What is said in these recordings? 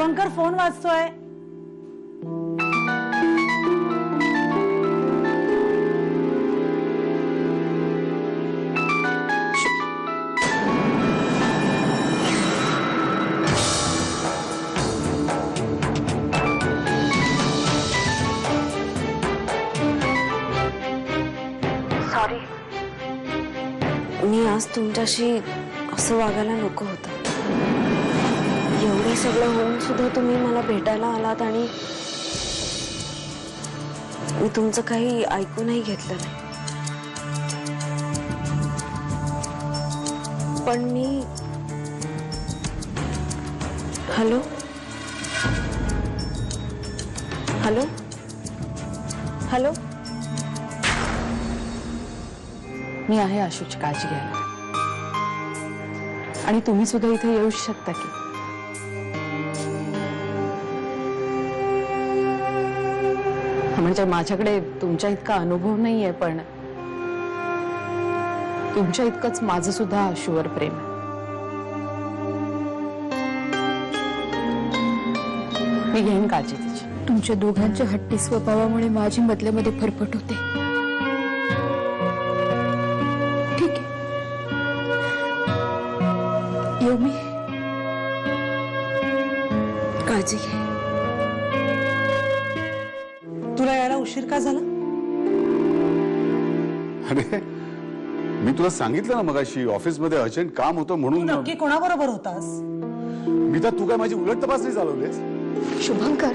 Shubhankar phone वाजतोय. Sorry, मी आज तुमच्याशी असं वागायला नको होतं. एवढं सगळं होऊन सुद्धा तुम्ही मला भेटायला आलात आणि मी तुमचं काही ऐकूनही घेतलं नाही. पण मी हॅलो हॅलो हॅलो मी आहे आशूची काळजी घ्यायला. आणि तुम्ही सुद्धा इथे येऊ शकता की. म्हणजे माझ्याकडे तुमच्या इतका अनुभव नाहीये, पण तुमच्या इतकंच माझं सुद्धा आशूवर प्रेम आहे. मी घेईन काळजी तिची. तुमच्या दोघांच्या हट्टी स्वभावामुळे माझी मधल्यामध्ये फरफट होते. ठीक आहे, येऊ मी. काळजी घे. तुला यायला उशीर का झाला? अरे मी तुला सांगितलं ना मगाशी ऑफिसमध्ये अर्जंट काम होतं तू म्हणून. नक्की कोणाबरोबर होतास? मी तर तू काय माझी उलट तपासणी चालवलीस? शुभंकर,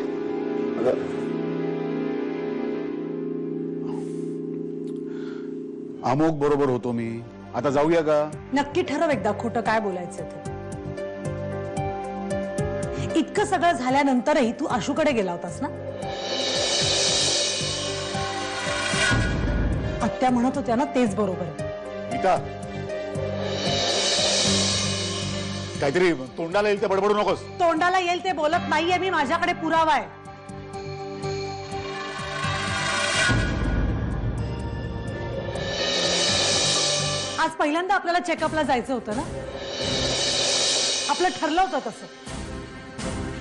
अमोक बरोबर होतो मी. आता जाऊया का? नक्की ठरव एकदा खोटं काय बोलायचं ते. इतकं सगळं झाल्यानंतरही तू आशूकडे गेला होतास ना? आत्या म्हणत होत्या ना तेच बरोबर आहे. गीता, काहीतरी तोंडाला येईल ते बडबडू नकोस. तोंडाला येईल ते बोलत नाहीये मी, माझ्याकडे पुरावा आहे. आज पहिल्यांदा आपल्याला चेकअपला जायचं होतं ना? आपलं ठरलं होतं तसं.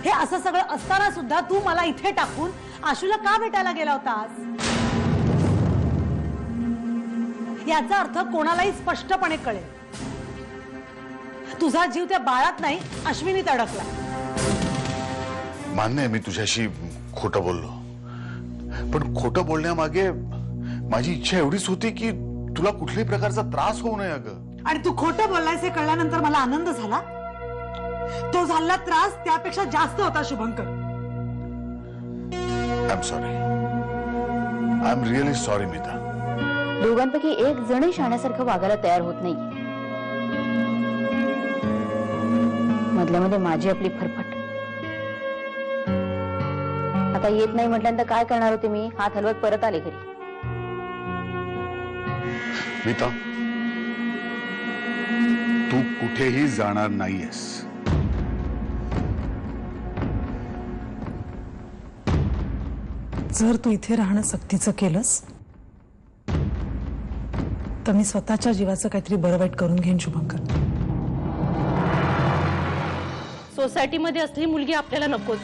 हे असं सगळं असताना सुद्धा तू मला इथे टाकून आशूला का भेटायला गेला होतास? याचा अर्थ कोणालाही स्पष्टपणे कळेल. तुझा जीव त्या बाळात नाही, अश्विनीत अडकला. मान्य आहे मी तुझ्याशी खोटं बोललो, पण खोटं बोलण्यामागे माझी इच्छा एवढीच होती की तुला कुठल्याही प्रकारचा त्रास होऊ नये. अगं, आणि तू खोटं बोललायस हे कळल्यानंतर मला आनंद झाला. तो झालेला त्रास त्यापेक्षा जास्त होता Shubhankar. I am sorry. I am really sorry Meeta. दोघांपैकी एक जणही शाण्यासारखं वागायला तयार होत नाही. मधल्यामध्ये माझी आपली फरफट. आता येत नाही म्हटल्यानंतर काय करणार होते मी? हात हलवत परत आले घरी. मीता, तू कुठेही जाणार नाहीयेस. जर तू इथे राहणं सक्तीचं केलंस तर मी स्वतःच्या जीवाचं काहीतरी बरं वाईट करून घेईन शुभंकर. सोसायटीमध्ये असली मुलगी आपल्याला नकोच.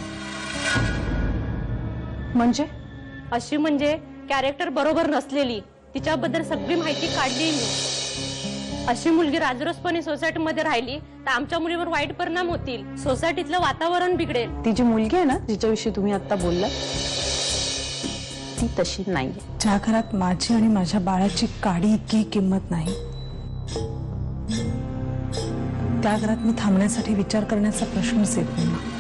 म्हणजे अशी म्हणजे कॅरेक्टर बरोबर नसलेली, तिच्याबद्दल सगळी माहिती काढली मी. अशी मुलगी राजरोसपणे सोसायटीमध्ये राहिली तर आमच्या मुलीवर वाईट परिणाम होतील. सोसायटीतलं वातावरण बिघडेल. ती जी मुलगी आहे ना जिच्याविषयी तुम्ही आता बोललात, ती तशी नाहीये. ज्या घरात माझी आणि माझ्या बाळाची काडी इतकी किंमत नाही, त्या घरात मी थांबण्यासाठी विचार करण्याचा प्रश्नच येत नाही.